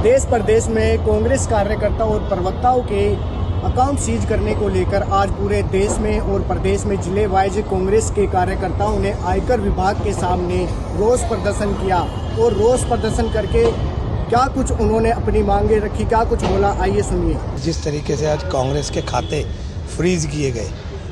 देश प्रदेश में कांग्रेस कार्यकर्ताओं और प्रवक्ताओं के अकाउंट सीज करने को लेकर आज पूरे देश में और प्रदेश में जिले वाइज कांग्रेस के कार्यकर्ताओं ने आयकर विभाग के सामने रोष प्रदर्शन किया और रोष प्रदर्शन करके क्या कुछ उन्होंने अपनी मांगे रखी, क्या कुछ बोला, आइए सुनिए। जिस तरीके से आज कांग्रेस के खाते फ्रीज किए गए,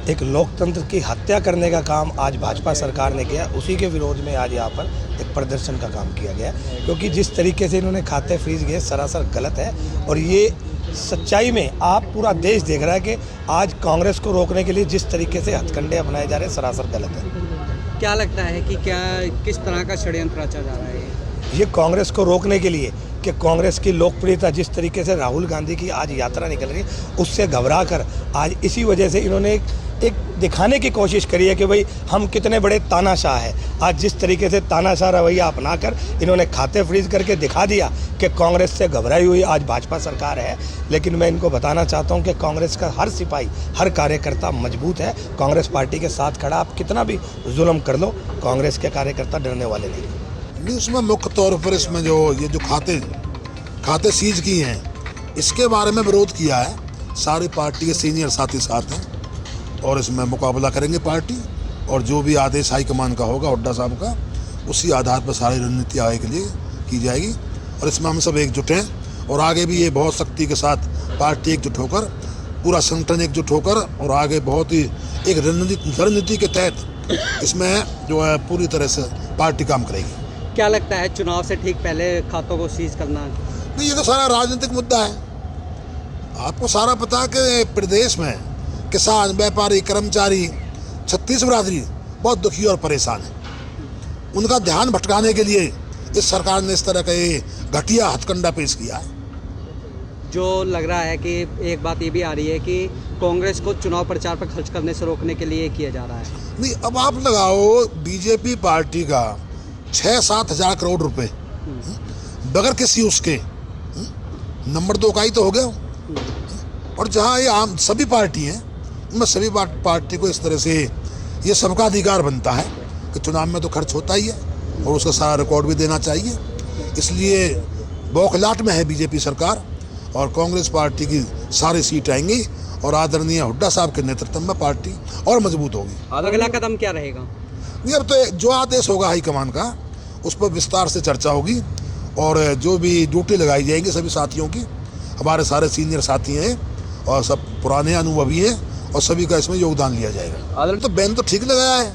एक लोकतंत्र की हत्या करने का काम आज भाजपा सरकार ने किया, उसी के विरोध में आज यहाँ पर एक प्रदर्शन का काम किया गया। क्योंकि जिस तरीके से इन्होंने खाते फ्रीज किए सरासर गलत है और ये सच्चाई में आप पूरा देश देख रहा है कि आज कांग्रेस को रोकने के लिए जिस तरीके से हथकंडे अपनाए जा रहे हैं सरासर गलत है। क्या लगता है कि किस तरह का षड्यंत्र रचा जा रहा है? ये कांग्रेस को रोकने के लिए कि कांग्रेस की लोकप्रियता जिस तरीके से राहुल गांधी की आज यात्रा निकल रही है उससे घबरा कर आज इसी वजह से इन्होंने एक दिखाने की कोशिश करी है कि भाई हम कितने बड़े तानाशाह हैं। आज जिस तरीके से तानाशाह रवैया अपनाकर इन्होंने खाते फ्रीज करके दिखा दिया कि कांग्रेस से घबराई हुई आज भाजपा सरकार है। लेकिन मैं इनको बताना चाहता हूं कि कांग्रेस का हर सिपाही, हर कार्यकर्ता मजबूत है, कांग्रेस पार्टी के साथ खड़ा। आप कितना भी जुल्म कर लो, कांग्रेस के कार्यकर्ता डरने वाले नहीं। इसमें मुख्य तौर पर इसमें जो खाते सीज किए हैं, इसके बारे में विरोध किया है। सारी पार्टी के सीनियर साथी साथ हैं और इसमें मुकाबला करेंगे पार्टी, और जो भी आदेश हाईकमान का होगा हुड्डा साहब का, उसी आधार पर सारी रणनीति आगे के लिए की जाएगी। और इसमें हम सब एकजुट हैं और आगे भी ये बहुत सख्ती के साथ पार्टी एकजुट होकर, पूरा संगठन एकजुट होकर और आगे बहुत ही एक रणनीति के तहत इसमें जो है पूरी तरह से पार्टी काम करेगी। क्या लगता है चुनाव से ठीक पहले खातों को सीज करना? नहीं, ये तो सारा राजनीतिक मुद्दा है। आपको सारा पता है कि प्रदेश में किसान, व्यापारी, कर्मचारी, छत्तीस बिरादरी बहुत दुखी और परेशान है। उनका ध्यान भटकाने के लिए इस सरकार ने इस तरह का ये घटिया हथकंडा पेश किया है। जो लग रहा है कि एक बात ये भी आ रही है कि कांग्रेस को चुनाव प्रचार पर खर्च करने से रोकने के लिए किया जा रहा है। नहीं, अब आप लगाओ बीजेपी पार्टी का 6-7 हज़ार करोड़ रुपए बगैर किसी उसके नंबर 2 का ही तो हो गया। और जहाँ ये आम सभी पार्टी हैं, उनमें सभी पार्टी को इस तरह से ये सबका अधिकार बनता है कि चुनाव में तो खर्च होता ही है और उसका सारा रिकॉर्ड भी देना चाहिए। इसलिए बौखलाहट में है बीजेपी सरकार और कांग्रेस पार्टी की सारी सीट आएंगी और आदरणीय हुड्डा साहब के नेतृत्व में पार्टी और मजबूत होगी। अगला कदम क्या रहेगा? नहीं, अब तो जो आदेश होगा हाईकमान का उस पर विस्तार से चर्चा होगी और जो भी ड्यूटी लगाई जाएगी सभी साथियों की, हमारे सारे सीनियर साथी हैं और सब पुराने अनुभवी हैं और सभी का इसमें योगदान लिया जाएगा। तो बैन तो ठीक लगाया है,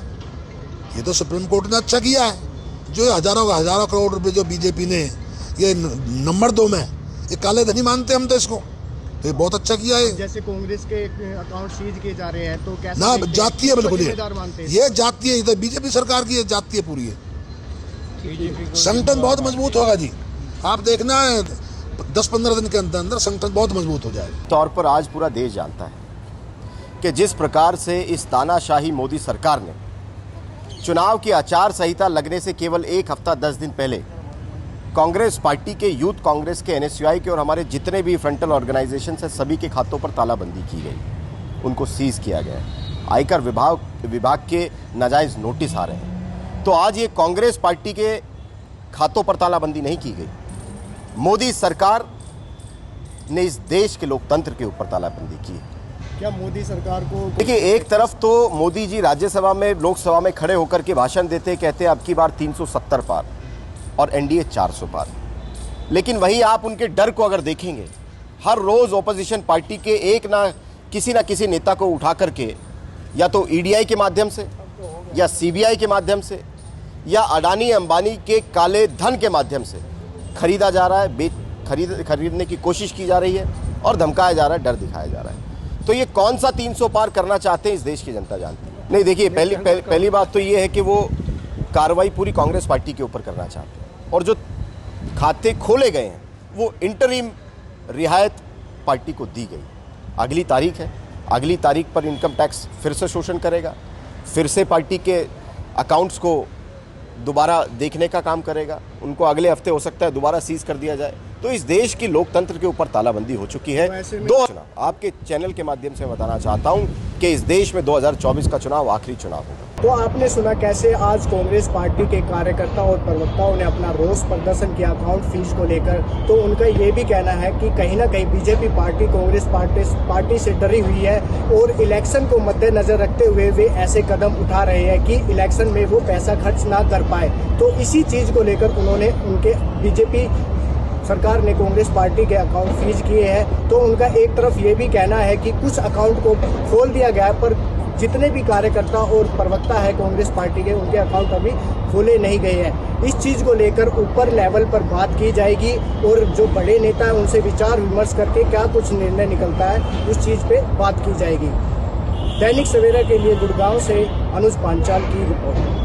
ये तो सुप्रीम कोर्ट ने अच्छा किया है। जो हजारों करोड़ रुपए जो बीजेपी ने ये नंबर 2 में ये काले धनी मानते हम तो इसको, तो ये बहुत अच्छा किया है। जैसे कांग्रेस के अकाउंट सीज किए जा रहे हैं तो कैसे ना जाती है, बिल्कुल ये जाती है, तो बीजेपी सरकार की जाती है पूरी है। संगठन बहुत मजबूत होगा जी, आप देखना 10-15 दिन के अंदर संगठन बहुत मजबूत हो जाएगा। तौर पर आज पूरा देश जानता है कि जिस प्रकार से इस तानाशाही मोदी सरकार ने चुनाव की आचार संहिता लगने से केवल 1 हफ्ता 10 दिन पहले कांग्रेस पार्टी के, यूथ कांग्रेस के, NSUI के और हमारे जितने भी फ्रंटल ऑर्गेनाइजेशन है सभी के खातों पर तालाबंदी की गई, उनको सीज किया गया। आयकर विभाग के नाजायज़ नोटिस आ रहे हैं। तो आज ये कांग्रेस पार्टी के खातों पर तालाबंदी नहीं की गई, मोदी सरकार ने इस देश के लोकतंत्र के ऊपर तालाबंदी की है। क्या मोदी सरकार को देखिए, एक तरफ तो मोदी जी राज्यसभा में, लोकसभा में खड़े होकर के भाषण देते, कहते अब की बार 370 पार और NDA 400 पार। लेकिन वहीं आप उनके डर को अगर देखेंगे, हर रोज ओपोजिशन पार्टी के एक ना किसी नेता को उठा करके या तो EDI के माध्यम से या CBI के माध्यम से या अडानी अंबानी के काले धन के माध्यम से खरीदा जा रहा है, खरीदने की कोशिश की जा रही है और धमकाया जा रहा है, डर दिखाया जा रहा है। तो ये कौन सा 300 पार करना चाहते हैं इस देश की जनता जानती है। नहीं, देखिए, पहली बात तो ये है कि वो कार्रवाई पूरी कांग्रेस पार्टी के ऊपर करना चाहते हैं और जो खाते खोले गए हैं वो इंटरिम रियायत पार्टी को दी गई। अगली तारीख है, अगली तारीख पर इनकम टैक्स फिर से शोषण करेगा, फिर से पार्टी के अकाउंट्स को दोबारा देखने का काम करेगा, उनको अगले हफ्ते हो सकता है दोबारा सीज कर दिया जाए। तो इस देश की लोकतंत्र के ऊपर तालाबंदी हो चुकी है। आपके चैनल के माध्यम से बताना चाहता हूं कि इस देश में 2024 का चुनाव आखिरी चुनाव होगा। तो आपने सुना कैसे आज कांग्रेस पार्टी के कार्यकर्ता और प्रवक्ताओं ने अपना रोष प्रदर्शन किया अकाउंट फीस को लेकर। तो उनका ये भी कहना है कि कहीं ना कहीं बीजेपी पार्टी कांग्रेस पार्टी से डरी हुई है और इलेक्शन को मद्देनजर रखते हुए वे ऐसे कदम उठा रहे हैं कि इलेक्शन में वो पैसा खर्च ना कर पाए। तो इसी चीज़ को लेकर उन्होंने उनके बीजेपी सरकार ने कांग्रेस पार्टी के अकाउंट फ्रीज किए हैं। तो उनका एक तरफ ये भी कहना है कि कुछ अकाउंट को खोल दिया गया है, पर जितने भी कार्यकर्ता और प्रवक्ता है कांग्रेस पार्टी के, उनके अकाउंट अभी खोले नहीं गए हैं। इस चीज़ को लेकर ऊपर लेवल पर बात की जाएगी और जो बड़े नेता हैं उनसे विचार विमर्श करके क्या कुछ निर्णय निकलता है उस चीज़ पे बात की जाएगी। दैनिक सवेरा के लिए गुड़गांव से अनुज पांचाल की रिपोर्ट।